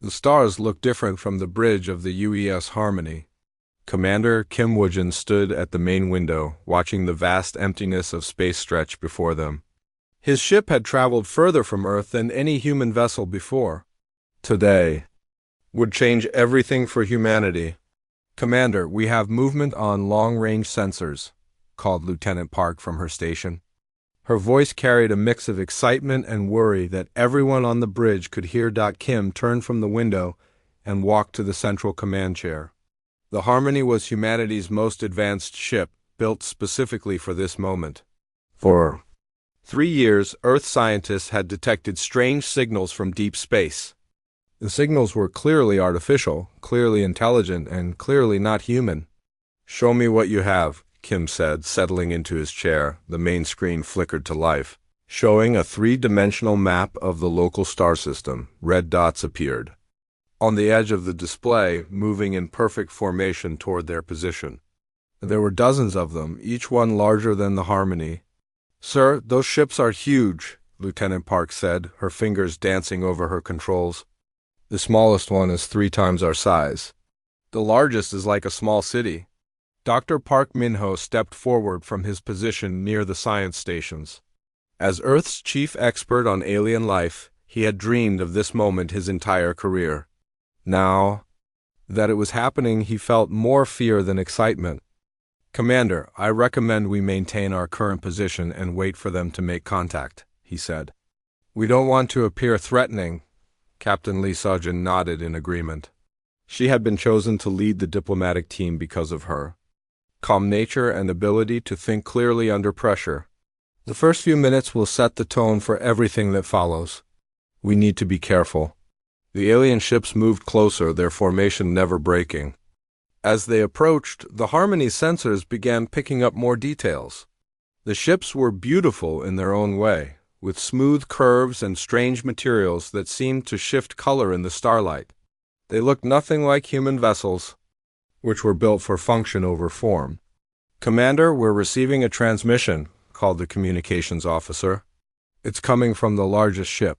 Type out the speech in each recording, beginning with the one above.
The stars looked different from the bridge of the UES Harmony. Commander Kim Woojin stood at the main window, watching the vast emptiness of space stretch before them. His ship had traveled further from Earth than any human vessel before. Today would change everything for humanity. "Commander, we have movement on long-range sensors," called Lieutenant Park from her station. Her voice carried a mix of excitement and worry that everyone on the bridge could hear. Kim turned from the window and walked to the central command chair. The Harmony was humanity's most advanced ship, built specifically for this moment. For 3 years, Earth scientists had detected strange signals from deep space. The signals were clearly artificial, clearly intelligent, and clearly not human. "Show me what you have," Kim said, settling into his chair. The main screen flickered to life, showing a three-dimensional map of the local star system. Red dots appeared on the edge of the display, moving in perfect formation toward their position. There were dozens of them, each one larger than the Harmony. "Sir, those ships are huge," Lieutenant Park said, her fingers dancing over her controls. "The smallest one is 3 times our size. The largest is like a small city." Dr. Park Min-ho stepped forward from his position near the science stations. As Earth's chief expert on alien life, he had dreamed of this moment his entire career. Now that it was happening, he felt more fear than excitement. "Commander, I recommend we maintain our current position and wait for them to make contact," he said. "We don't want to appear threatening." Captain Lee Seo-jin nodded in agreement. She had been chosen to lead the diplomatic team because of her calm nature and ability to think clearly under pressure. "The first few minutes will set the tone for everything that follows. We need to be careful." The alien ships moved closer, their formation never breaking. As they approached, the Harmony's sensors began picking up more details. The ships were beautiful in their own way, with smooth curves and strange materials that seemed to shift color in the starlight. They looked nothing like human vessels, which were built for function over form. "Commander, we're receiving a transmission," called the communications officer. "It's coming from the largest ship."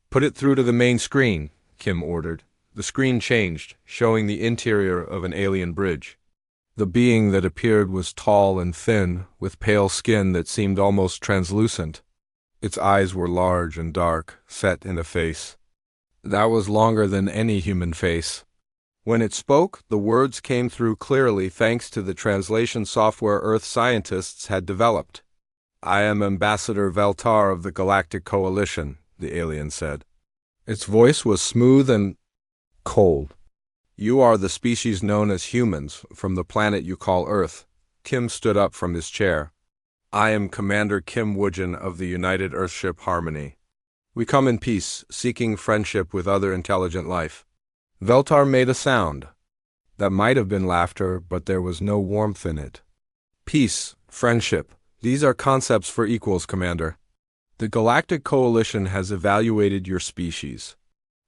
"Put it through to the main screen," Kim ordered. The screen changed, showing the interior of an alien bridge. The being that appeared was tall and thin, with pale skin that seemed almost translucent. Its eyes were large and dark, set in a face that was longer than any human face. When it spoke, the words came through clearly thanks to the translation software Earth scientists had developed. "I am Ambassador Veltar of the Galactic Coalition," the alien said. Its voice was smooth and cold. "You are the species known as humans, from the planet you call Earth." Kim stood up from his chair. "I am Commander Kim Woojin of the United Earthship Harmony. We come in peace, seeking friendship with other intelligent life." Veltar made a sound that might have been laughter, but there was no warmth in it. "Peace, friendship, these are concepts for equals, Commander. The Galactic Coalition has evaluated your species.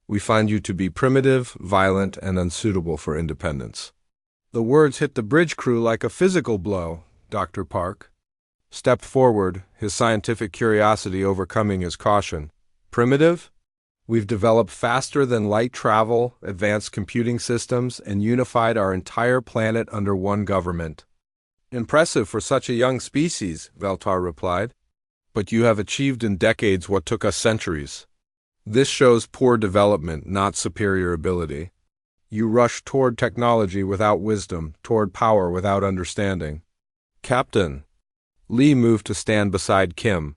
We find you to be primitive, violent, and unsuitable for independence." The words hit the bridge crew like a physical blow. Dr. Park stepped forward, his scientific curiosity overcoming his caution. "Primitive? We've developed faster than light travel, advanced computing systems, and unified our entire planet under one government." "Impressive for such a young species," Veltar replied. "But you have achieved in decades what took us centuries. This shows poor development, not superior ability. You rush toward technology without wisdom, toward power without understanding." "Captain." Lee moved to stand beside Kim.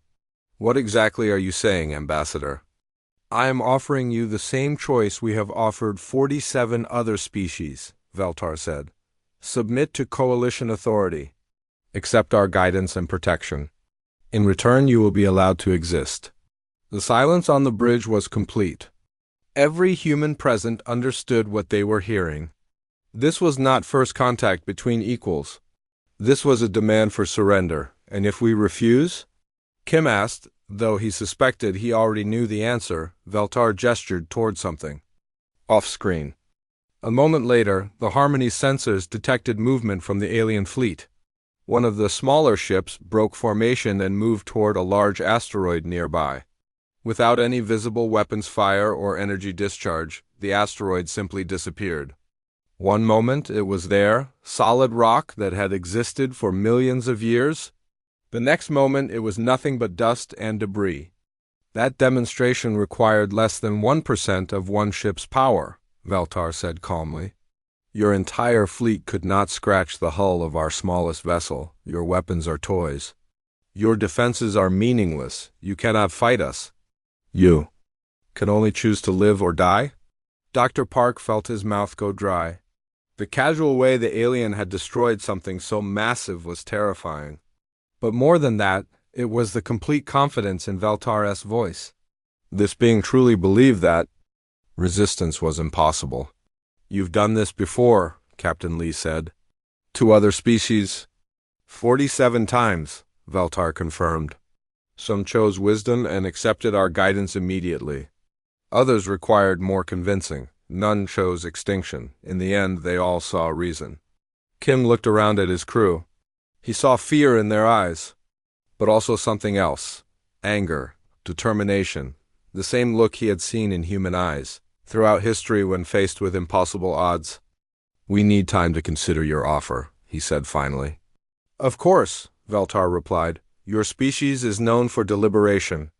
"What exactly are you saying, Ambassador?" "I am offering you the same choice we have offered 47 other species," Veltar said. "Submit to Coalition authority. Accept our guidance and protection. In return, you will be allowed to exist." The silence on the bridge was complete. Every human present understood what they were hearing. This was not first contact between equals. This was a demand for surrender. "And if we refuse?" Kim asked, though he suspected he already knew the answer. Veltar gestured toward something off-screen. A moment later, the Harmony's sensors detected movement from the alien fleet. One of the smaller ships broke formation and moved toward a large asteroid nearby. Without any visible weapons fire or energy discharge, the asteroid simply disappeared. One moment it was there, solid rock that had existed for millions of years. The next moment it was nothing but dust and debris. That demonstration required less than 1% of one ship's power, Veltar said calmly. Your entire fleet could not scratch the hull of our smallest vessel. Your weapons are toys. Your defenses are meaningless. You cannot fight us. You can only choose to live or die? Dr. Park felt his mouth go dry. The casual way the alien had destroyed something so massive was terrifying. But more than that, it was the complete confidence in Veltar's voice. This being truly believed that resistance was impossible. You've done this before, Captain Lee said. To other species? 47 times, Veltar confirmed. Some chose wisdom and accepted our guidance immediately. Others required more convincing. None chose extinction. In the end, they all saw reason. Kim looked around at his crew. He saw fear in their eyes, but also something else. Anger, determination, the same look he had seen in human eyes throughout history when faced with impossible odds. We need time to consider your offer, he said finally. Of course, Veltar replied. Your species is known for deliberation.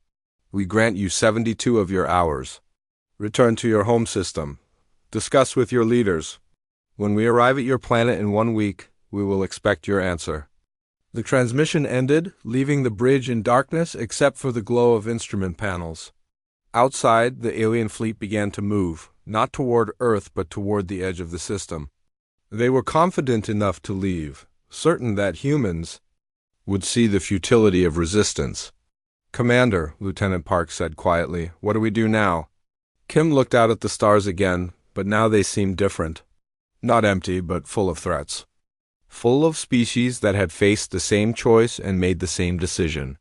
We grant you 72 of your hours. Return to your home system. Discuss with your leaders. When we arrive at your planet in 1 week, we will expect your answer. The transmission ended, leaving the bridge in darkness except for the glow of instrument panels. Outside, the alien fleet began to move, not toward Earth but toward the edge of the system. They were confident enough to leave, certain that humans would see the futility of resistance. Commander, Lieutenant Park said quietly, what do we do now? Kim looked out at the stars again, but now they seemed different. Not empty, but full of threats. Full of species that had faced the same choice and made the same decision.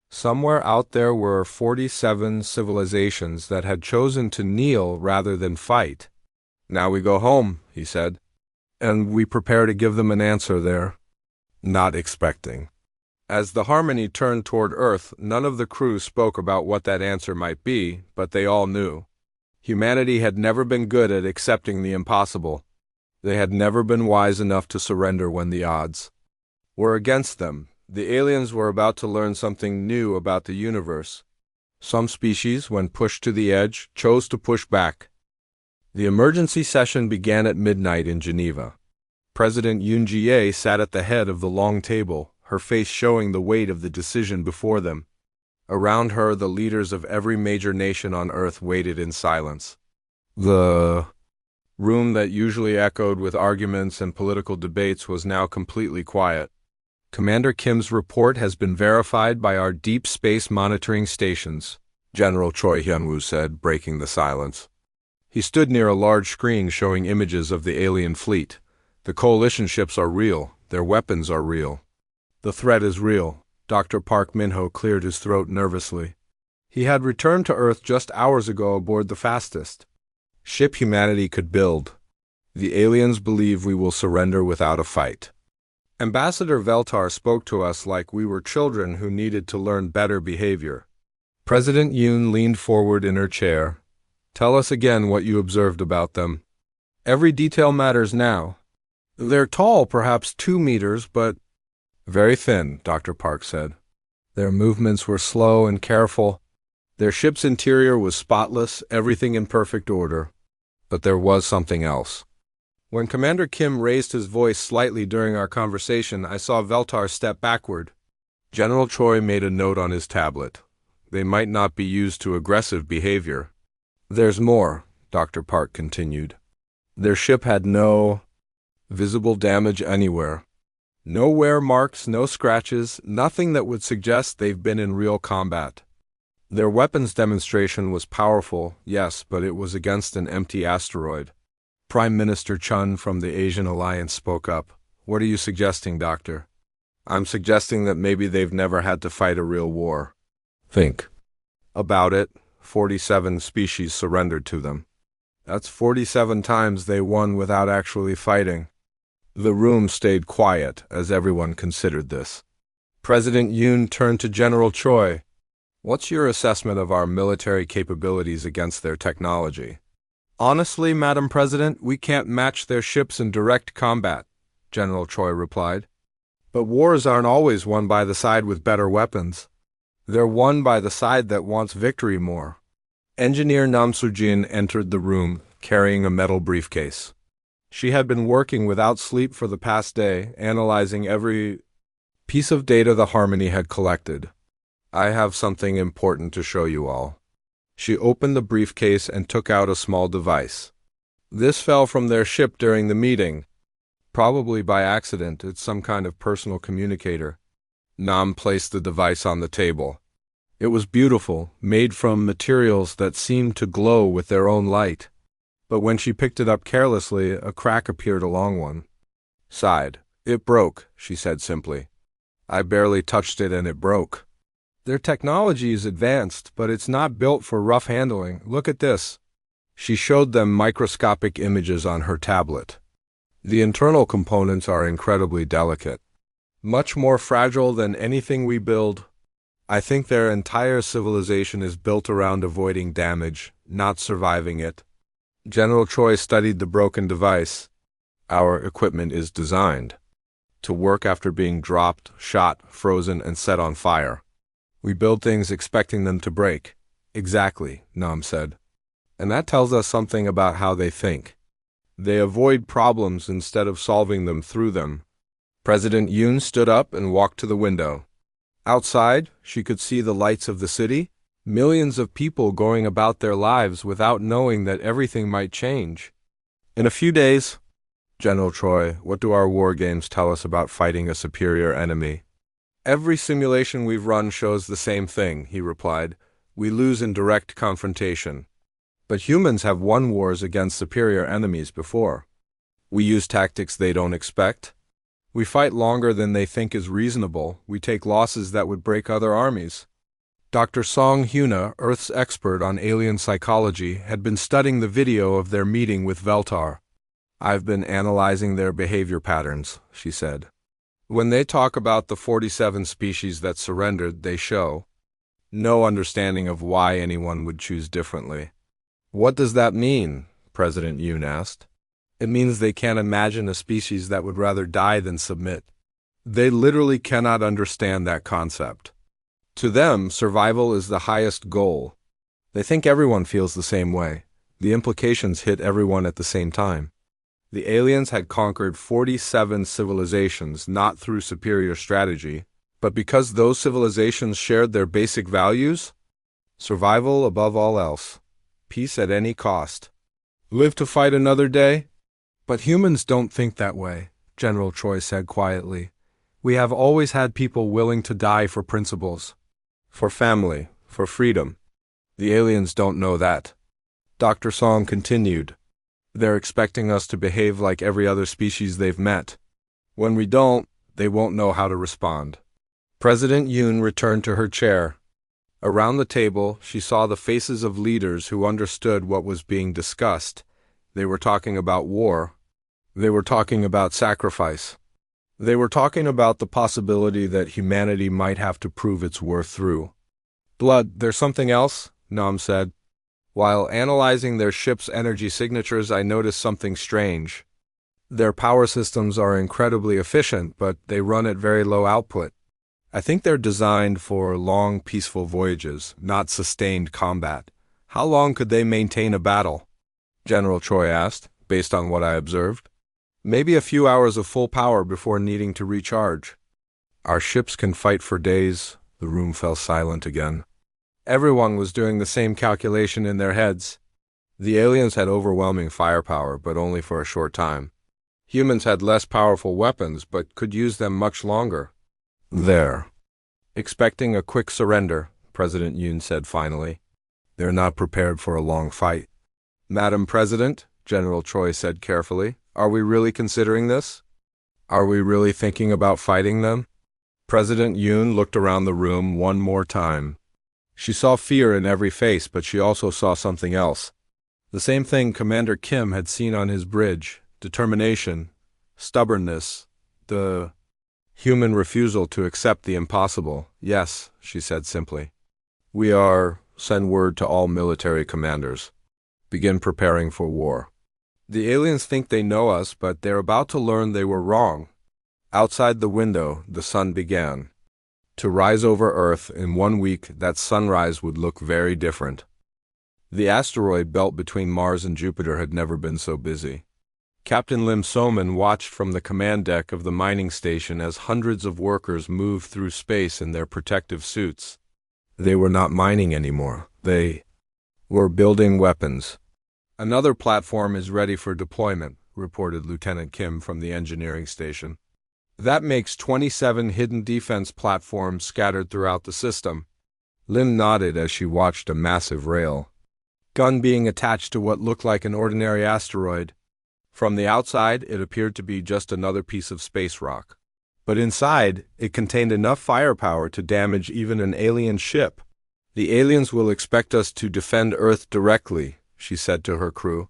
Somewhere out there were 47 civilizations that had chosen to kneel rather than fight. Now we go home, he said, and we prepare to give them an answer there. Not expecting. As the Harmony turned toward Earth, none of the crew spoke about what that answer might be, but they all knew. Humanity had never been good at accepting the impossible. They had never been wise enough to surrender when the odds were against them. The aliens were about to learn something new about the universe. Some species, when pushed to the edge, chose to push back. The emergency session began at midnight in Geneva. President Yoon Jae sat at the head of the long table, her face showing the weight of the decision before them. Around her, the leaders of every major nation on Earth waited in silence. The room that usually echoed with arguments and political debates was now completely quiet. Commander Kim's report has been verified by our deep space monitoring stations, General Choi Hyun-woo said, breaking the silence. He stood near a large screen showing images of the alien fleet. The coalition ships are real. Their weapons are real. The threat is real. Dr. Park Min-ho cleared his throat nervously. He had returned to Earth just hours ago aboard the fastest ship humanity could build. The aliens believe we will surrender without a fight. Ambassador Veltar spoke to us like we were children who needed to learn better behavior. President Yoon leaned forward in her chair. Tell us again what you observed about them. Every detail matters now. They're tall, perhaps 2 meters, but very thin, Dr. Park said. Their movements were slow and careful. Their ship's interior was spotless, everything in perfect order. But there was something else. When Commander Kim raised his voice slightly during our conversation, I saw Veltar step backward. General Choi made a note on his tablet. They might not be used to aggressive behavior. There's more, Dr. Park continued. Their ship had no visible damage anywhere. No wear marks, no scratches, nothing that would suggest they've been in real combat. Their weapons demonstration was powerful, yes, but it was against an empty asteroid. Prime Minister Chun from the Asian Alliance spoke up. What are you suggesting, Doctor? I'm suggesting that maybe they've never had to fight a real war. Think about it. 47 species surrendered to them. That's 47 times they won without actually fighting. The room stayed quiet as everyone considered this. President Yoon turned to General Choi. What's your assessment of our military capabilities against their technology? Honestly, Madam President, we can't match their ships in direct combat, General Choi replied. But wars aren't always won by the side with better weapons. They're won by the side that wants victory more. Engineer Nam Soo-jin entered the room, carrying a metal briefcase. She had been working without sleep for the past day, analyzing every piece of data the Harmony had collected. I have something important to show you all. She opened the briefcase and took out a small device. This fell from their ship during the meeting. Probably by accident, it's some kind of personal communicator. Nam placed the device on the table. It was beautiful, made from materials that seemed to glow with their own light. But when she picked it up carelessly, a crack appeared along one side. It broke, she said simply. I barely touched it and it broke. Their technology is advanced, but it's not built for rough handling. Look at this. She showed them microscopic images on her tablet. The internal components are incredibly delicate. Much more fragile than anything we build. I think their entire civilization is built around avoiding damage, not surviving it. General Choi studied the broken device. Our equipment is designed to work after being dropped, shot, frozen, and set on fire. We build things expecting them to break. Exactly, Nam said. And that tells us something about how they think. They avoid problems instead of solving them through them. President Yoon stood up and walked to the window. Outside, she could see the lights of the city, millions of people going about their lives without knowing that everything might change. In a few days, General Choi, what do our war games tell us about fighting a superior enemy? Every simulation we've run shows the same thing, he replied. We lose in direct confrontation. But humans have won wars against superior enemies before. We use tactics they don't expect. We fight longer than they think is reasonable. We take losses that would break other armies. Dr. Song Hyuna, Earth's expert on alien psychology, had been studying the video of their meeting with Veltar. I've been analyzing their behavior patterns, she said. When they talk about the 47 species that surrendered, they show no understanding of why anyone would choose differently. What does that mean? President Yoon asked. It means they can't imagine a species that would rather die than submit. They literally cannot understand that concept. To them, survival is the highest goal. They think everyone feels the same way. The implications hit everyone at the same time. The aliens had conquered 47 civilizations not through superior strategy, but because those civilizations shared their basic values: survival above all else, peace at any cost, live to fight another day. But humans don't think that way, General Choi said quietly. We have always had people willing to die for principles, for family, for freedom. The aliens don't know that. Dr. Song continued. They're expecting us to behave like every other species they've met. When we don't, they won't know how to respond. President Yoon returned to her chair. Around the table, she saw the faces of leaders who understood what was being discussed. They were talking about war. They were talking about sacrifice. They were talking about the possibility that humanity might have to prove its worth through blood. There's something else, Nam said. While analyzing their ship's energy signatures, I noticed something strange. Their power systems are incredibly efficient, but they run at very low output. I think they're designed for long, peaceful voyages, not sustained combat. How long could they maintain a battle? General Choi asked, based on what I observed. Maybe a few hours of full power before needing to recharge. Our ships can fight for days. The room fell silent again. Everyone was doing the same calculation in their heads. The aliens had overwhelming firepower, but only for a short time. Humans had less powerful weapons, but could use them much longer. There. Expecting a quick surrender, President Yoon said finally. They're not prepared for a long fight. Madam President, General Choi said carefully, are we really considering this? Are we really thinking about fighting them? President Yoon looked around the room one more time. She saw fear in every face, but she also saw something else. The same thing Commander Kim had seen on his bridge: determination, stubbornness, the human refusal to accept the impossible. Yes, she said simply. Send word to all military commanders. Begin preparing for war. The aliens think they know us, but they're about to learn they were wrong. Outside the window, the sun began to rise over Earth. In 1 week, that sunrise would look very different. The asteroid belt between Mars and Jupiter had never been so busy. Captain Lim Soman watched from the command deck of the mining station as hundreds of workers moved through space in their protective suits. They were not mining anymore. They were building weapons. "Another platform is ready for deployment," reported Lieutenant Kim from the engineering station. "That makes 27 hidden defense platforms scattered throughout the system." Lim nodded as she watched a massive rail gun being attached to what looked like an ordinary asteroid. From the outside, it appeared to be just another piece of space rock. But inside, it contained enough firepower to damage even an alien ship. "The aliens will expect us to defend Earth directly," she said to her crew.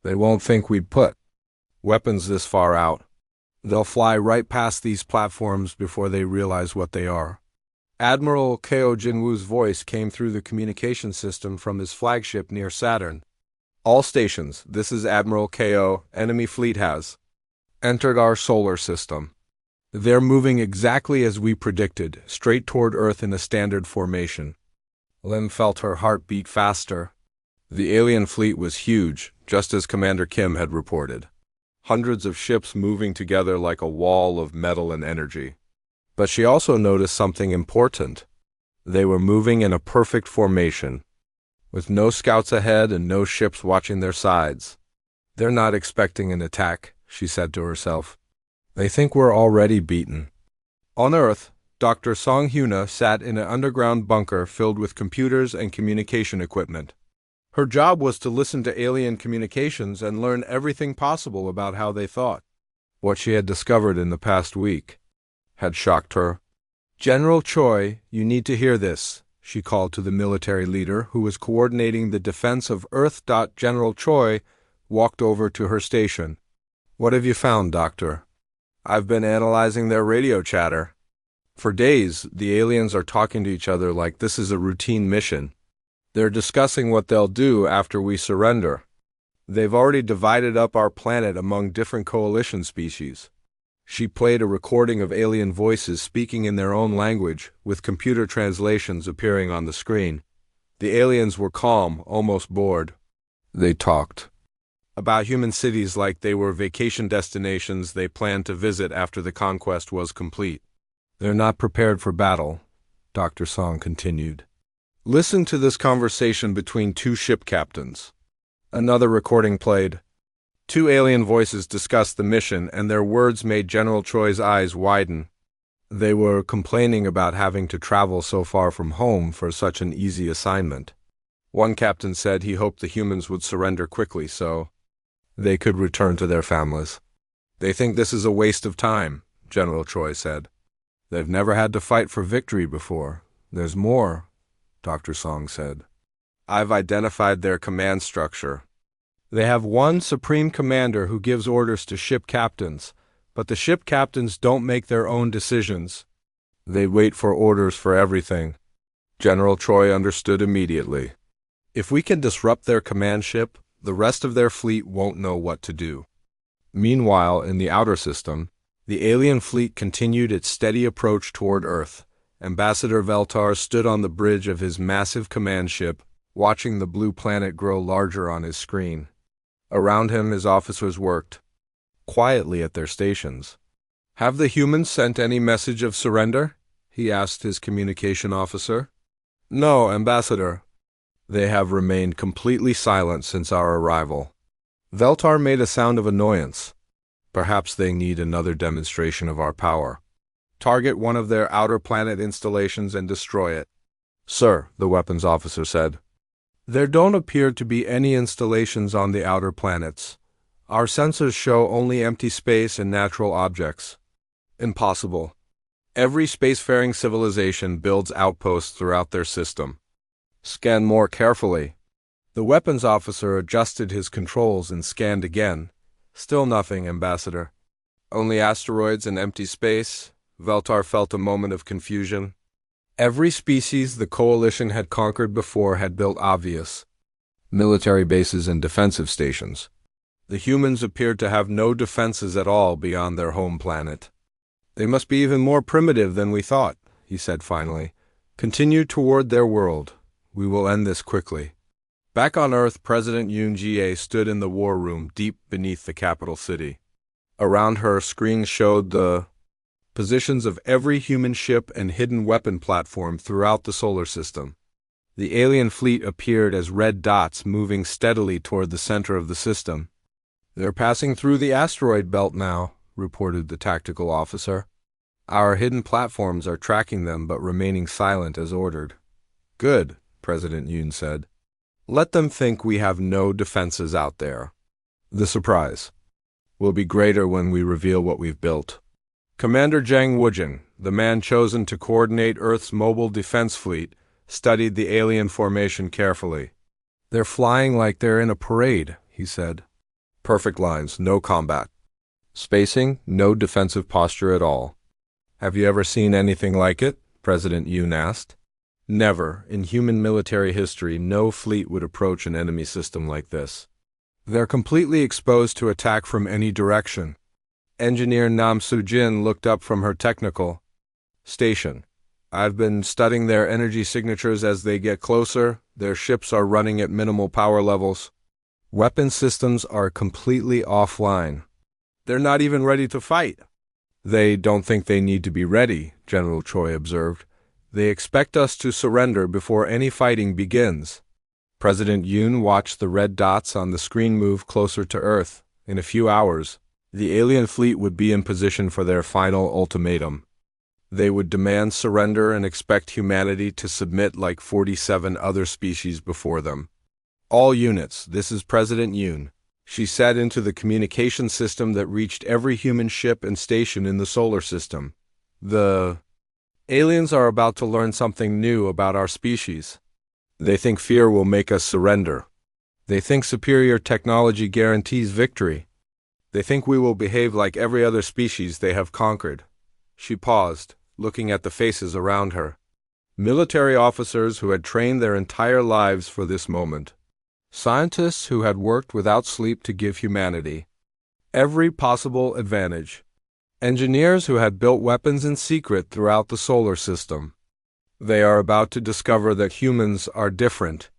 "They won't think we'd put weapons this far out. They'll fly right past these platforms before they realize what they are." Admiral Ko Jinwoo's voice came through the communication system from his flagship near Saturn. "All stations, this is Admiral Ko. Enemy fleet has entered our solar system. They're moving exactly as we predicted, straight toward Earth in a standard formation." Lim felt her heart beat faster. The alien fleet was huge, just as Commander Kim had reported. Hundreds of ships moving together like a wall of metal and energy. But she also noticed something important. They were moving in a perfect formation, with no scouts ahead and no ships watching their sides. "They're not expecting an attack," she said to herself. "They think we're already beaten." On Earth, Dr. Song Hyuna sat in an underground bunker filled with computers and communication equipment. Her job was to listen to alien communications and learn everything possible about how they thought. What she had discovered in the past week had shocked her. "General Choi, you need to hear this," she called to the military leader who was coordinating the defense of Earth. General Choi walked over to her station. "What have you found, Doctor?" "I've been analyzing their radio chatter. For days, the aliens are talking to each other like this is a routine mission. They're discussing what they'll do after we surrender. They've already divided up our planet among different coalition species." She played a recording of alien voices speaking in their own language, with computer translations appearing on the screen. The aliens were calm, almost bored. They talked about human cities like they were vacation destinations they planned to visit after the conquest was complete. "They're not prepared for battle," Dr. Song continued. "Listen to this conversation between two ship captains." Another recording played. Two alien voices discussed the mission, and their words made General Choi's eyes widen. They were complaining about having to travel so far from home for such an easy assignment. One captain said he hoped the humans would surrender quickly so they could return to their families. "They think this is a waste of time," General Choi said. "They've never had to fight for victory before. There's more," Dr. Song said. "I've identified their command structure. They have one supreme commander who gives orders to ship captains, but the ship captains don't make their own decisions. They wait for orders for everything." General Choi understood immediately. If we can disrupt their command ship, the rest of their fleet won't know what to do. Meanwhile, in the outer system, the alien fleet continued its steady approach toward Earth. Ambassador Veltar stood on the bridge of his massive command ship, watching the blue planet grow larger on his screen. Around him, his officers worked quietly at their stations. "Have the humans sent any message of surrender?" he asked his communication officer. "No, Ambassador. They have remained completely silent since our arrival." Veltar made a sound of annoyance. "Perhaps they need another demonstration of our power. Target one of their outer planet installations and destroy it." "Sir," the weapons officer said. "There don't appear to be any installations on the outer planets. Our sensors show only empty space and natural objects." "Impossible. Every spacefaring civilization builds outposts throughout their system. Scan more carefully." The weapons officer adjusted his controls and scanned again. "Still nothing, Ambassador. Only asteroids and empty space." Veltar felt a moment of confusion. Every species the Coalition had conquered before had built obvious military bases and defensive stations. The humans appeared to have no defenses at all beyond their home planet. They must be even more primitive than we thought, he said finally. Continue toward their world. We will end this quickly. Back on Earth, President Yoon Jae stood in the war room deep beneath the capital city. Around her, screens showed the positions of every human ship and hidden weapon platform throughout the solar system. The alien fleet appeared as red dots moving steadily toward the center of the system. They're passing through the asteroid belt now, reported the tactical officer. Our hidden platforms are tracking them but remaining silent as ordered. Good, President Yoon said. Let them think we have no defenses out there. The surprise will be greater when we reveal what we've built. Commander Jang Woojin, the man chosen to coordinate Earth's mobile defense fleet, studied the alien formation carefully. They're flying like they're in a parade, he said. Perfect lines, no combat. Spacing, no defensive posture at all. Have you ever seen anything like it? President Yoon asked. Never, in human military history, no fleet would approach an enemy system like this. They're completely exposed to attack from any direction. Engineer Nam Soo-jin looked up from her technical station. I've been studying their energy signatures as they get closer. Their ships are running at minimal power levels. Weapon systems are completely offline. They're not even ready to fight. They don't think they need to be ready, General Choi observed. They expect us to surrender before any fighting begins. President Yoon watched the red dots on the screen move closer to Earth. In a few hours, the alien fleet would be in position for their final ultimatum. They would demand surrender and expect humanity to submit like 47 other species before them. All units, this is President Yoon. She said into the communication system that reached every human ship and station in the solar system. The aliens are about to learn something new about our species. They think fear will make us surrender. They think superior technology guarantees victory. They think we will behave like every other species they have conquered. She paused, looking at the faces around her. Military officers who had trained their entire lives for this moment. Scientists who had worked without sleep to give humanity every possible advantage. Engineers who had built weapons in secret throughout the solar system. They are about to discover that humans are different.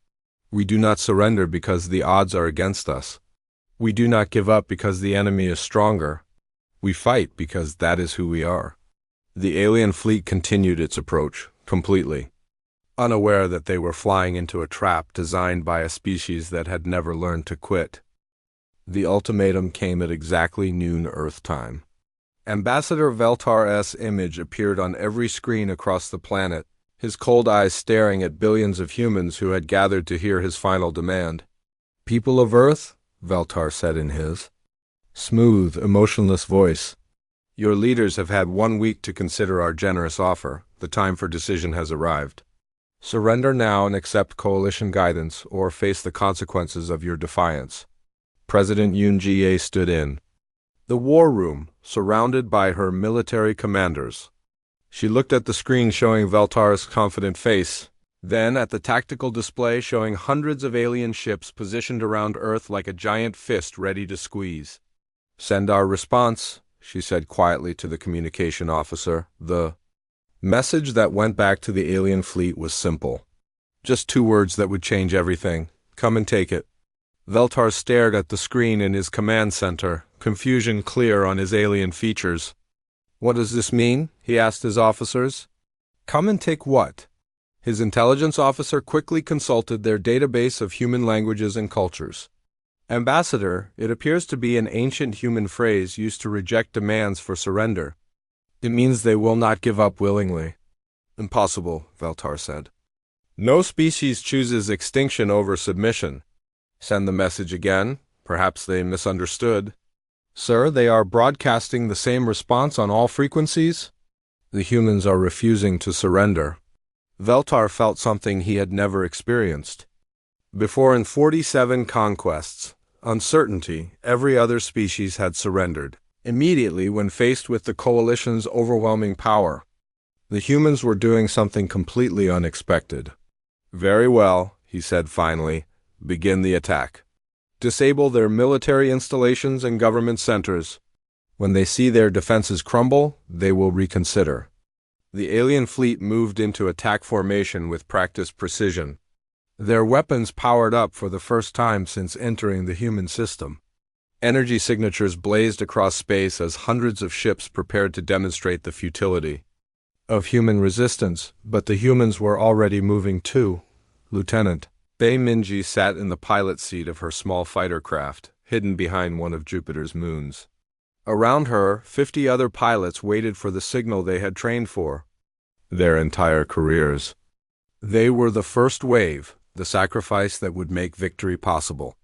We do not surrender because the odds are against us. We do not give up because the enemy is stronger. We fight because that is who we are. The alien fleet continued its approach, completely unaware that they were flying into a trap designed by a species that had never learned to quit. The ultimatum came at exactly noon Earth time. Ambassador Veltar's image appeared on every screen across the planet, his cold eyes staring at billions of humans who had gathered to hear his final demand. People of Earth, Veltar said in his smooth, emotionless voice, your leaders have had 1 week to consider our generous offer. The time for decision has arrived. Surrender now and accept coalition guidance, or face the consequences of your defiance. President Yoon Jae stood in the war room, surrounded by her military commanders. She looked at the screen showing Veltar's confident face, then at the tactical display showing hundreds of alien ships positioned around Earth like a giant fist ready to squeeze. Send our response, she said quietly to the communication officer. The message that went back to the alien fleet was simple. Just 2 words that would change everything. Come and take it. Veltar stared at the screen in his command center, confusion clear on his alien features. What does this mean? He asked his officers. Come and take what? His intelligence officer quickly consulted their database of human languages and cultures. Ambassador, it appears to be an ancient human phrase used to reject demands for surrender. It means they will not give up willingly. Impossible, Veltar said. No species chooses extinction over submission. Send the message again. Perhaps they misunderstood. Sir, they are broadcasting the same response on all frequencies? The humans are refusing to surrender. Veltar felt something he had never experienced. Before in 47 conquests, uncertainty, every other species had surrendered. Immediately when faced with the coalition's overwhelming power, the humans were doing something completely unexpected. Very well, he said finally, begin the attack. Disable their military installations and government centers. When they see their defenses crumble, they will reconsider. The alien fleet moved into attack formation with practiced precision. Their weapons powered up for the first time since entering the human system. Energy signatures blazed across space as hundreds of ships prepared to demonstrate the futility of human resistance, but the humans were already moving too. Lieutenant Bei Minji sat in the pilot seat of her small fighter craft, hidden behind one of Jupiter's moons. Around her, 50 other pilots waited for the signal they had trained for their entire careers. They were the first wave, the sacrifice that would make victory possible.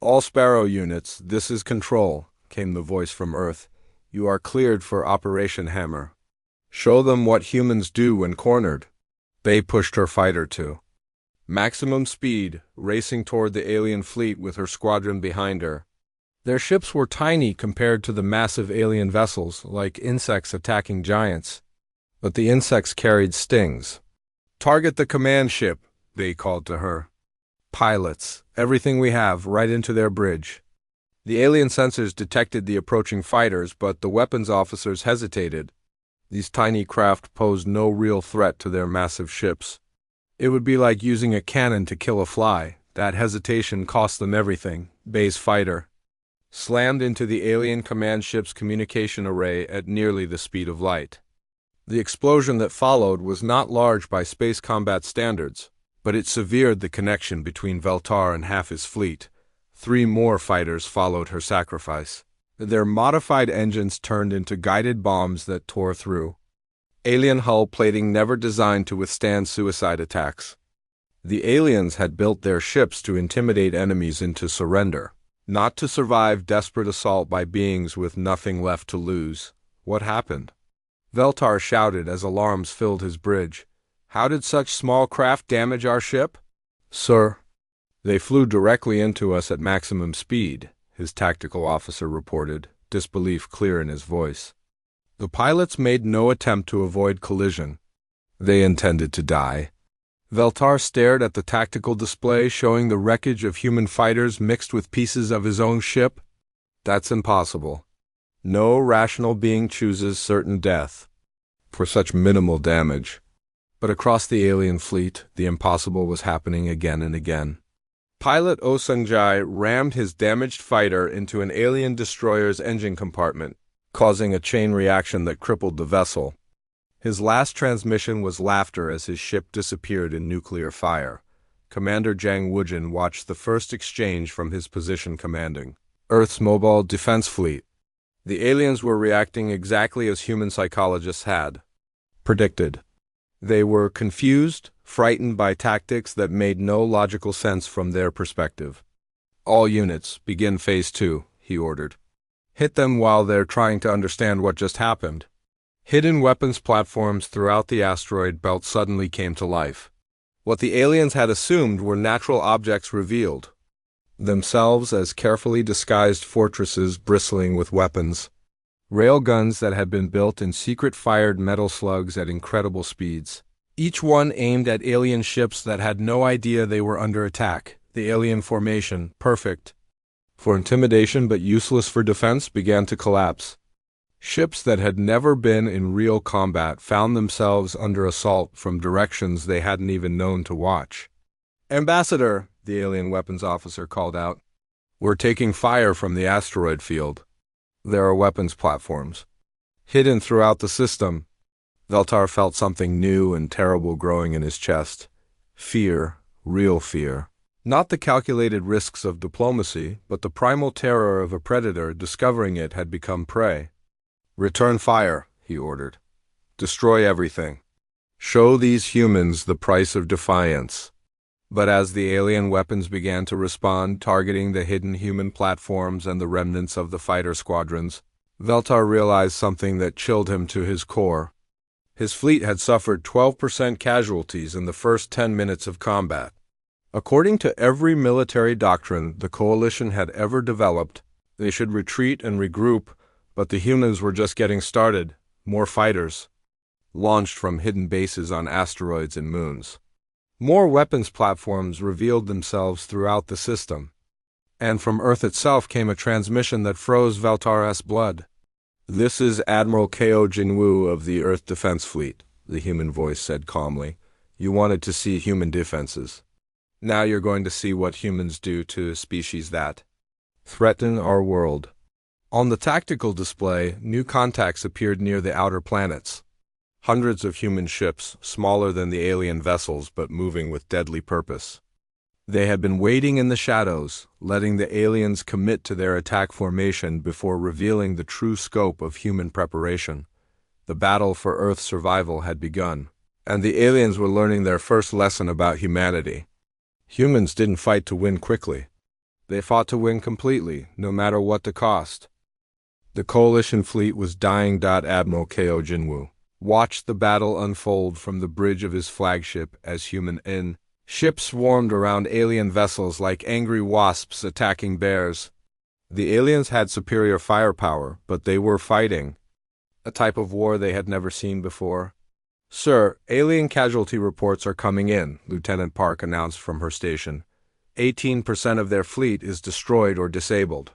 "All Sparrow units, this is Control," came the voice from Earth. "You are cleared for Operation Hammer. Show them what humans do when cornered." Bei pushed her fighter to maximum speed, racing toward the alien fleet with her squadron behind her. Their ships were tiny compared to the massive alien vessels, like insects attacking giants. But the insects carried stings. "Target the command ship," they called to her. "Pilots, everything we have, right into their bridge." The alien sensors detected the approaching fighters, but the weapons officers hesitated. These tiny craft posed no real threat to their massive ships. It would be like using a cannon to kill a fly. That hesitation cost them everything. Bei's fighter slammed into the alien command ship's communication array at nearly the speed of light. The explosion that followed was not large by space combat standards, but it severed the connection between Veltar and half his fleet. 3 more fighters followed her sacrifice. Their modified engines turned into guided bombs that tore through alien hull plating never designed to withstand suicide attacks. The aliens had built their ships to intimidate enemies into surrender, not to survive desperate assault by beings with nothing left to lose. What happened? Veltar shouted as alarms filled his bridge. "How did such small craft damage our ship?" "Sir, they flew directly into us at maximum speed," his tactical officer reported, disbelief clear in his voice. The pilots made no attempt to avoid collision. They intended to die. Veltar stared at the tactical display showing the wreckage of human fighters mixed with pieces of his own ship. "That's impossible. No rational being chooses certain death for such minimal damage." But across the alien fleet, the impossible was happening again and again. Pilot Oh Sung-jae rammed his damaged fighter into an alien destroyer's engine compartment, causing a chain reaction that crippled the vessel. His last transmission was laughter as his ship disappeared in nuclear fire. Commander Jang Woojin watched the first exchange from his position commanding Earth's Mobile Defense Fleet. The aliens were reacting exactly as human psychologists had predicted. They were confused, frightened by tactics that made no logical sense from their perspective. "All units, begin Phase 2, he ordered. "Hit them while they're trying to understand what just happened." Hidden weapons platforms throughout the asteroid belt suddenly came to life. What the aliens had assumed were natural objects revealed themselves as carefully disguised fortresses bristling with weapons. Railguns that had been built in secret fired metal slugs at incredible speeds. Each one aimed at alien ships that had no idea they were under attack. The alien formation, perfect for intimidation but useless for defense, began to collapse. Ships that had never been in real combat found themselves under assault from directions they hadn't even known to watch. "Ambassador," the alien weapons officer called out. "We're taking fire from the asteroid field. There are weapons platforms hidden throughout the system." Veltar felt something new and terrible growing in his chest. Fear, real fear. Not the calculated risks of diplomacy, but the primal terror of a predator discovering it had become prey. "Return fire," he ordered. "Destroy everything. Show these humans the price of defiance." But as the alien weapons began to respond, targeting the hidden human platforms and the remnants of the fighter squadrons, Veltar realized something that chilled him to his core. His fleet had suffered 12% casualties in the first 10 minutes of combat. According to every military doctrine the coalition had ever developed, they should retreat and regroup, but the humans were just getting started. More fighters launched from hidden bases on asteroids and moons. More weapons platforms revealed themselves throughout the system, and from Earth itself came a transmission that froze Valtar's blood. "This is Admiral Ko Jinwoo of the Earth Defense Fleet," the human voice said calmly. "You wanted to see human defenses. Now you're going to see what humans do to species that threaten our world." On the tactical display, new contacts appeared near the outer planets. Hundreds of human ships, smaller than the alien vessels but moving with deadly purpose. They had been waiting in the shadows, letting the aliens commit to their attack formation before revealing the true scope of human preparation. The battle for Earth's survival had begun, and the aliens were learning their first lesson about humanity. Humans didn't fight to win quickly. They fought to win completely, no matter what the cost. The coalition fleet was dying. Admiral Ko Jinwoo watched the battle unfold from the bridge of his flagship as human ships swarmed around alien vessels like angry wasps attacking bears. The aliens had superior firepower, but they were fighting a type of war they had never seen before. "Sir, alien casualty reports are coming in," Lieutenant Park announced from her station. 18% of their fleet is destroyed or disabled."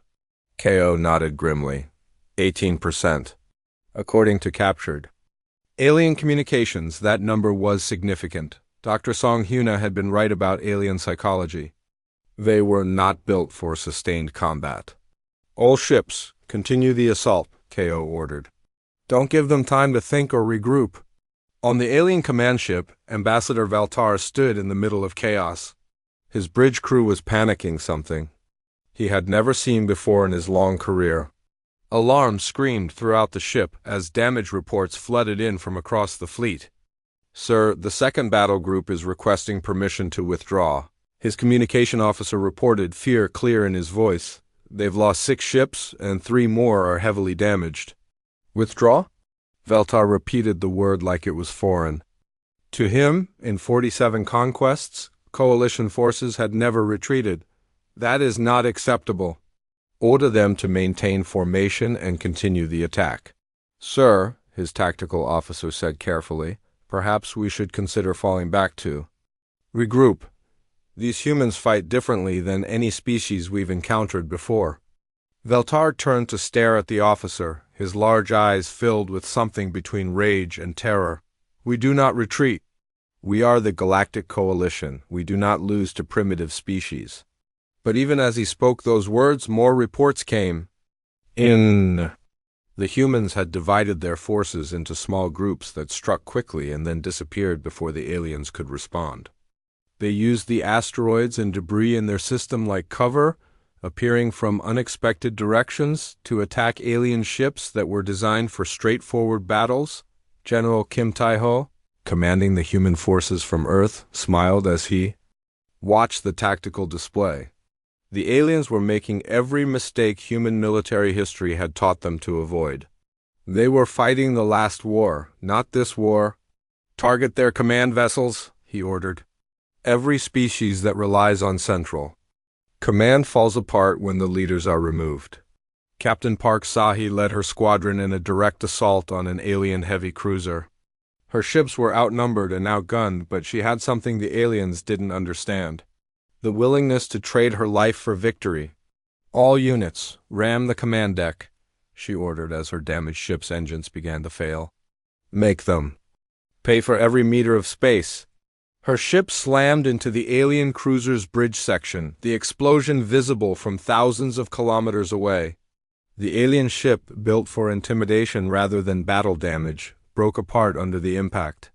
Ko nodded grimly. 18%. According to Captured Alien Communications, that number was significant. Dr. Song Hyuna had been right about alien psychology. They were not built for sustained combat. "All ships, continue the assault," Ko ordered. "Don't give them time to think or regroup." On the alien command ship, Ambassador Valtar stood in the middle of chaos. His bridge crew was panicking something he had never seen before in his long career. Alarms screamed throughout the ship as damage reports flooded in from across the fleet. "Sir, the second battle group is requesting permission to withdraw," his communication officer reported, fear clear in his voice. "They've lost 6 ships, and 3 more are heavily damaged." "Withdraw?" Valtar repeated the word like it was foreign. To him, in 47 conquests, coalition forces had never retreated. "That is not acceptable. Order them to maintain formation and continue the attack." "Sir," his tactical officer said carefully, "perhaps we should consider falling back to regroup. These humans fight differently than any species we've encountered before." Valtar turned to stare at the officer, his large eyes filled with something between rage and terror. "We do not retreat. We are the Galactic Coalition. We do not lose to primitive species." But even as he spoke those words, more reports came in. The humans had divided their forces into small groups that struck quickly and then disappeared before the aliens could respond. They used the asteroids and debris in their system like cover, appearing from unexpected directions to attack alien ships that were designed for straightforward battles. General Kim Tae-ho, commanding the human forces from Earth, smiled as he watched the tactical display. The aliens were making every mistake human military history had taught them to avoid. They were fighting the last war, not this war. "Target their command vessels," he ordered. "Every species that relies on central command falls apart when the leaders are removed." Captain Park Sahi led her squadron in a direct assault on an alien heavy cruiser. Her ships were outnumbered and outgunned, but she had something the aliens didn't understand: the willingness to trade her life for victory. "All units, ram the command deck," she ordered as her damaged ship's engines began to fail. "Make them pay for every meter of space." Her ship slammed into the alien cruiser's bridge section, the explosion visible from thousands of kilometers away. The alien ship, built for intimidation rather than battle damage, broke apart under the impact.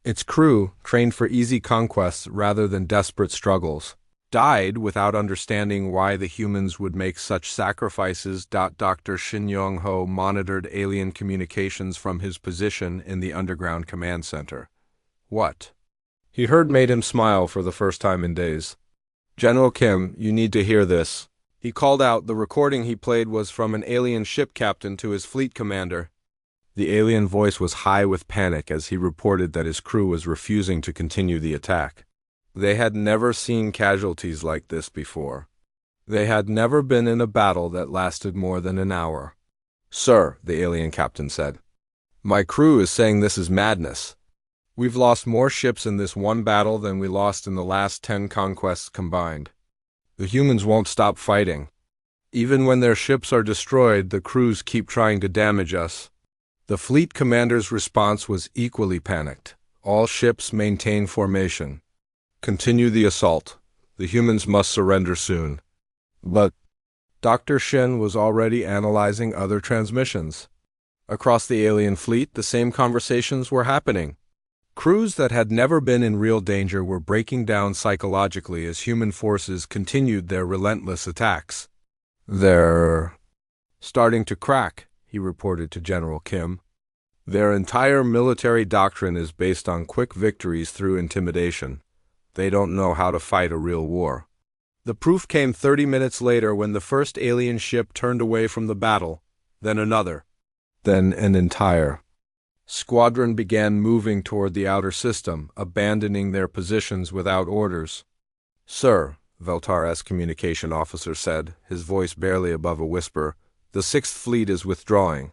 Its crew, trained for easy conquests rather than desperate struggles, died without understanding why the humans would make such sacrifices. Dr. Shin Yong-ho monitored alien communications from his position in the underground command center. What he heard made him smile for the first time in days. "General Kim, you need to hear this," he called out. The recording he played was from an alien ship captain to his fleet commander. The alien voice was high with panic as he reported that his crew was refusing to continue the attack. They had never seen casualties like this before. They had never been in a battle that lasted more than an hour. "Sir," the alien captain said, "my crew is saying this is madness. We've lost more ships in this one battle than we lost in the last 10 conquests combined. The humans won't stop fighting. Even when their ships are destroyed, the crews keep trying to damage us. The fleet commander's response was equally panicked. All ships maintain formation. Continue the assault. The humans must surrender soon. But Dr. Shin was already analyzing other transmissions. Across the alien fleet, the same conversations were happening. Crews that had never been in real danger were breaking down psychologically as human forces continued their relentless attacks. "They're starting to crack," he reported to General Kim. "Their entire military doctrine is based on quick victories through intimidation. They don't know how to fight a real war." The proof came 30 minutes later when the first alien ship turned away from the battle, then another. Then an entire squadron began moving toward the outer system, abandoning their positions without orders. "Sir," Veltar's communication officer said, his voice barely above a whisper, "the Sixth Fleet is withdrawing.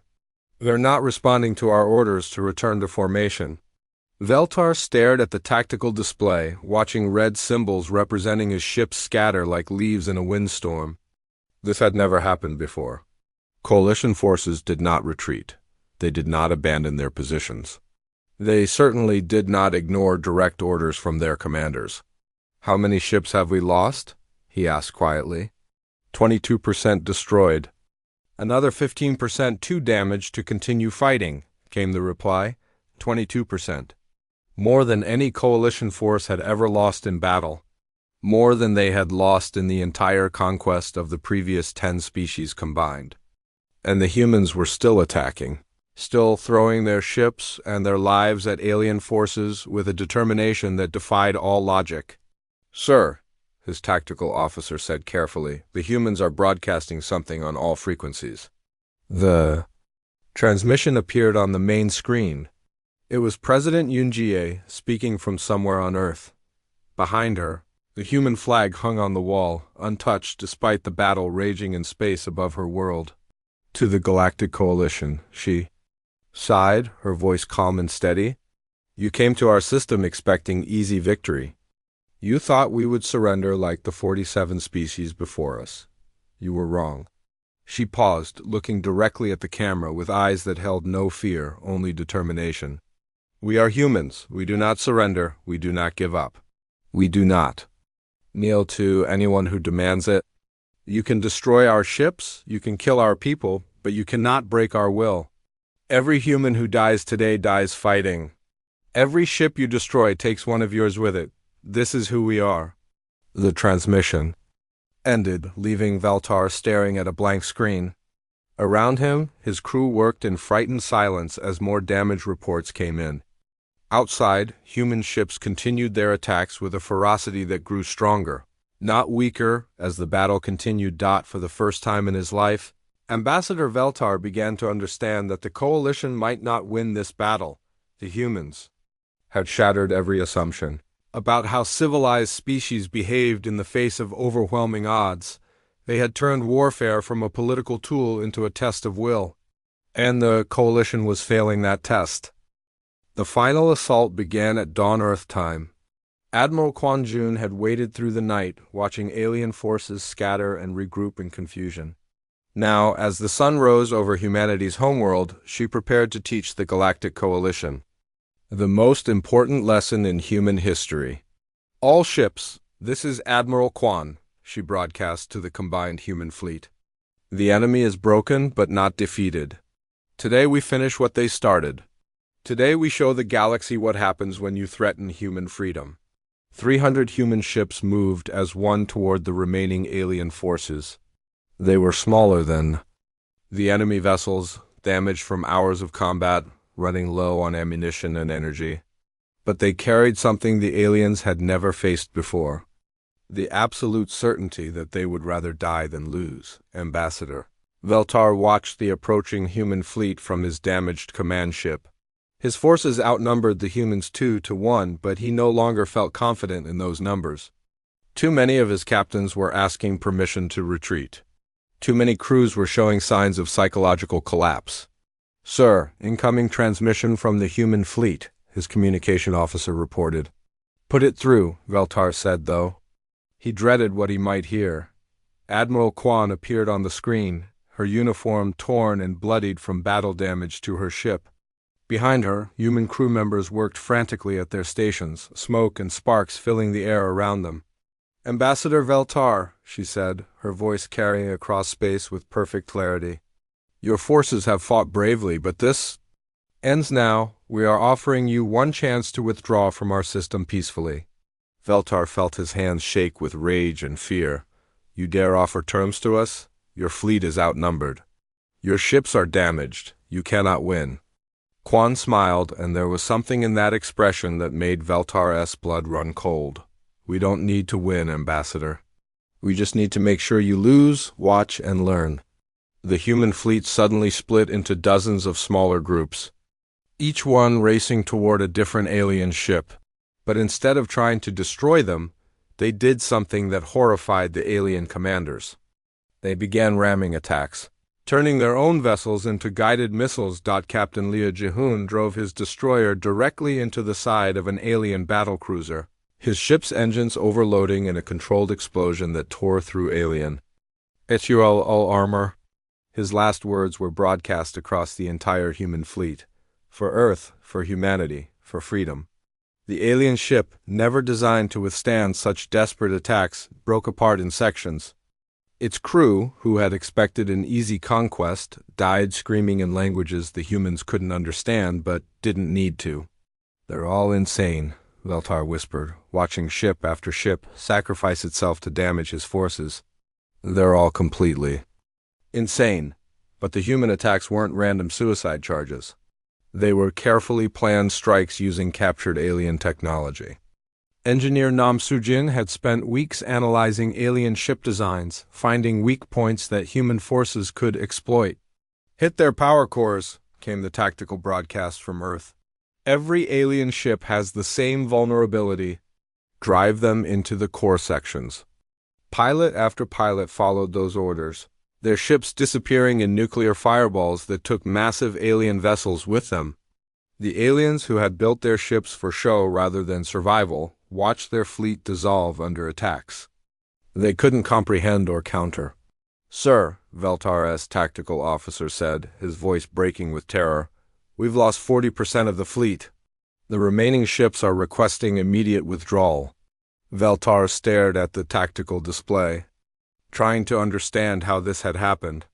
They're not responding to our orders to return to formation." Veltar stared at the tactical display, watching red symbols representing his ships scatter like leaves in a windstorm. This had never happened before. Coalition forces did not retreat. They did not abandon their positions. They certainly did not ignore direct orders from their commanders. "How many ships have we lost?" he asked quietly. 22% destroyed. "Another 15% too damaged to continue fighting," came the reply. 22%. More than any coalition force had ever lost in battle. More than they had lost in the entire conquest of the previous 10 species combined. And the humans were still attacking, still throwing their ships and their lives at alien forces with a determination that defied all logic. "Sir," his tactical officer said carefully, "the humans are broadcasting something on all frequencies." The transmission appeared on the main screen. It was President Yoon-jae speaking from somewhere on Earth. Behind her, the human flag hung on the wall, untouched despite the battle raging in space above her world. "To the Galactic Coalition," she sighed, her voice calm and steady. "You came to our system expecting easy victory. You thought we would surrender like the 47 species before us. You were wrong." She paused, looking directly at the camera with eyes that held no fear, only determination. "We are humans. We do not surrender. We do not give up. We do not kneel to anyone who demands it. You can destroy our ships, you can kill our people, but you cannot break our will. Every human who dies today dies fighting. Every ship you destroy takes one of yours with it. This is who we are." The transmission ended, leaving Veltar staring at a blank screen. Around him, his crew worked in frightened silence as more damage reports came in. Outside, human ships continued their attacks with a ferocity that grew stronger, not weaker, as the battle continued. For the first time in his life, Ambassador Veltar began to understand that the coalition might not win this battle. The humans had shattered every assumption about how civilized species behaved in the face of overwhelming odds. They had turned warfare from a political tool into a test of will, and the coalition was failing that test. The final assault began at dawn Earth time. Admiral Kwon Jun had waited through the night, watching alien forces scatter and regroup in confusion. Now, as the sun rose over humanity's homeworld, she prepared to teach the Galactic Coalition the most important lesson in human history. "All ships, this is Admiral Kwon," she broadcast to the combined human fleet. "The enemy is broken but not defeated. Today we finish what they started. Today we show the galaxy what happens when you threaten human freedom." 300 human ships moved as one toward the remaining alien forces. They were smaller than the enemy vessels, damaged from hours of combat, running low on ammunition and energy. But they carried something the aliens had never faced before. The absolute certainty that they would rather die than lose. Ambassador Veltar watched the approaching human fleet from his damaged command ship. His forces outnumbered the humans 2-1, but he no longer felt confident in those numbers. Too many of his captains were asking permission to retreat. Too many crews were showing signs of psychological collapse. "Sir, incoming transmission from the human fleet," his communication officer reported. Put it through, Veltar said, though. He dreaded what he might hear. Admiral Quan appeared on the screen, her uniform torn and bloodied from battle damage to her ship. Behind her, human crew members worked frantically at their stations, smoke and sparks filling the air around them. Ambassador Veltar, she said, her voice carrying across space with perfect clarity. Your forces have fought bravely, but this ends now. We are offering you one chance to withdraw from our system peacefully. Veltar felt his hands shake with rage and fear. You dare offer terms to us? Your fleet is outnumbered. Your ships are damaged. You cannot win. Quan smiled, and there was something in that expression that made Veltar's blood run cold. We don't need to win, Ambassador. We just need to make sure you lose, watch, and learn. The human fleet suddenly split into dozens of smaller groups, each one racing toward a different alien ship. But instead of trying to destroy them, they did something that horrified the alien commanders. They began ramming attacks, turning their own vessels into guided missiles. Captain Liu Jihun drove his destroyer directly into the side of an alien battlecruiser, his ship's engines overloading in a controlled explosion that tore through alien. HFY all armor. His last words were broadcast across the entire human fleet. For Earth, for humanity, for freedom. The alien ship, never designed to withstand such desperate attacks, broke apart in sections. Its crew, who had expected an easy conquest, died screaming in languages the humans couldn't understand but didn't need to. They're all insane, Veltar whispered, watching ship after ship sacrifice itself to damage his forces. They're all completely insane. But the human attacks weren't random suicide charges. They were carefully planned strikes using captured alien technology. Engineer Nam Sujin had spent weeks analyzing alien ship designs, finding weak points that human forces could exploit. Hit their power cores, came the tactical broadcast from Earth. Every alien ship has the same vulnerability. Drive them into the core sections. Pilot after pilot followed those orders, their ships disappearing in nuclear fireballs that took massive alien vessels with them. The aliens who had built their ships for show rather than survival watched their fleet dissolve under attacks. They couldn't comprehend or counter. Sir, Veltar's tactical officer said, his voice breaking with terror, we've lost 40% of the fleet. The remaining ships are requesting immediate withdrawal. Veltar stared at the tactical display, trying to understand how this had happened.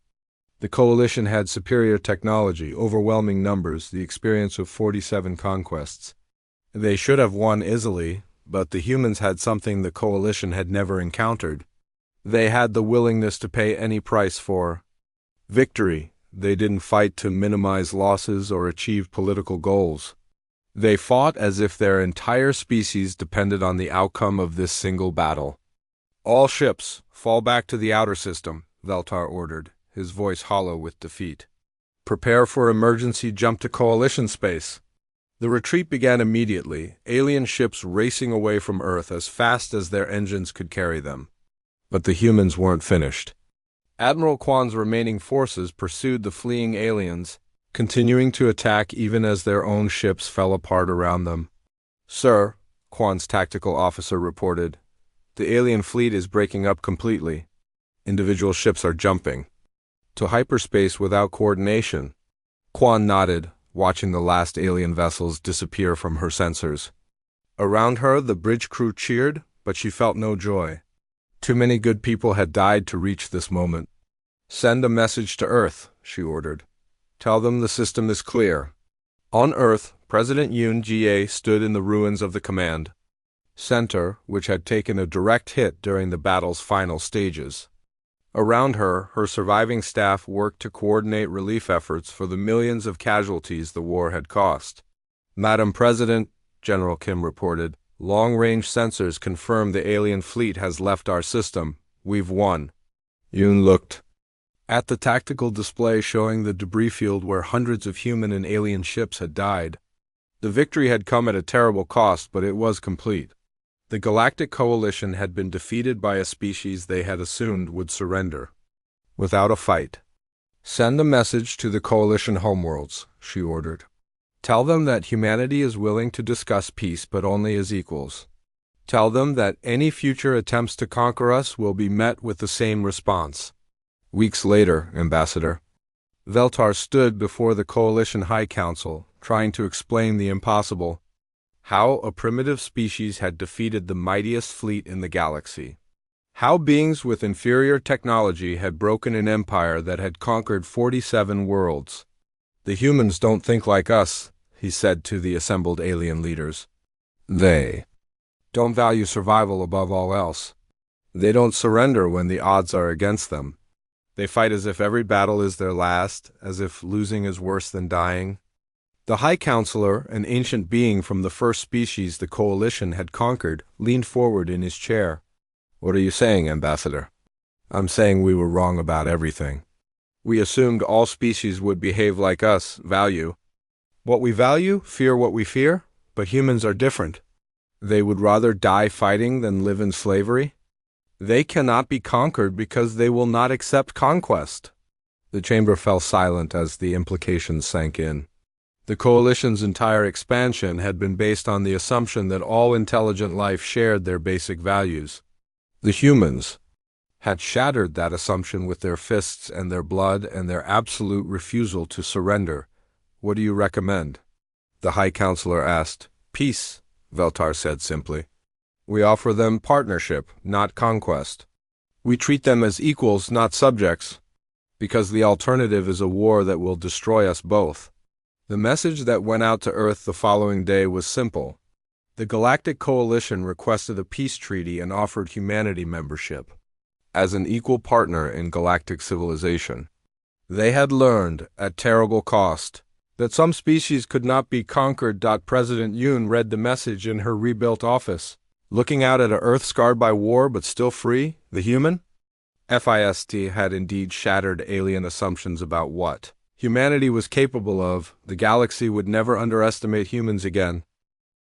The coalition had superior technology, overwhelming numbers, the experience of 47 conquests. They should have won easily, but the humans had something the coalition had never encountered. They had the willingness to pay any price for victory. They didn't fight to minimize losses or achieve political goals. They fought as if their entire species depended on the outcome of this single battle. All ships, fall back to the outer system, Veltar ordered, his voice hollow with defeat. Prepare for emergency jump to coalition space. The retreat began immediately, alien ships racing away from Earth as fast as their engines could carry them. But the humans weren't finished. Admiral Quan's remaining forces pursued the fleeing aliens, continuing to attack even as their own ships fell apart around them. Sir, Quan's tactical officer reported, the alien fleet is breaking up completely. Individual ships are jumping to hyperspace without coordination. Quan nodded, watching the last alien vessels disappear from her sensors. Around her, the bridge crew cheered, but she felt no joy. Too many good people had died to reach this moment. Send a message to Earth, she ordered. Tell them the system is clear. On Earth, President Yoon Jae stood in the ruins of the command center, which had taken a direct hit during the battle's final stages. Around her, her surviving staff worked to coordinate relief efforts for the millions of casualties the war had cost. Madam President, General Kim reported, long-range sensors confirm the alien fleet has left our system. We've won. Yoon looked at the tactical display showing the debris field where hundreds of human and alien ships had died. The victory had come at a terrible cost, but it was complete. The Galactic Coalition had been defeated by a species they had assumed would surrender without a fight. Send a message to the Coalition homeworlds, she ordered. Tell them that humanity is willing to discuss peace but only as equals. Tell them that any future attempts to conquer us will be met with the same response. Weeks later, Ambassador, Veltar stood before the Coalition High Council, trying to explain the impossible. How a primitive species had defeated the mightiest fleet in the galaxy. How beings with inferior technology had broken an empire that had conquered 47 worlds. The humans don't think like us, he said to the assembled alien leaders. They don't value survival above all else. They don't surrender when the odds are against them. They fight as if every battle is their last, as if losing is worse than dying. The High Counselor, an ancient being from the first species the Coalition had conquered, leaned forward in his chair. What are you saying, Ambassador? I'm saying we were wrong about everything. We assumed all species would behave like us, value what we value, fear what we fear, but humans are different. They would rather die fighting than live in slavery. They cannot be conquered because they will not accept conquest. The chamber fell silent as the implications sank in. The Coalition's entire expansion had been based on the assumption that all intelligent life shared their basic values. The humans had shattered that assumption with their fists and their blood and their absolute refusal to surrender. What do you recommend? The High Counselor asked. Peace, Veltar said simply. We offer them partnership, not conquest. We treat them as equals, not subjects, because the alternative is a war that will destroy us both. The message that went out to Earth the following day was simple. The Galactic Coalition requested a peace treaty and offered humanity membership as an equal partner in galactic civilization. They had learned, at terrible cost, that some species could not be conquered. President Yoon read the message in her rebuilt office. Looking out at a Earth scarred by war but still free, the human? FIST had indeed shattered alien assumptions about what humanity was capable of. The galaxy would never underestimate humans again.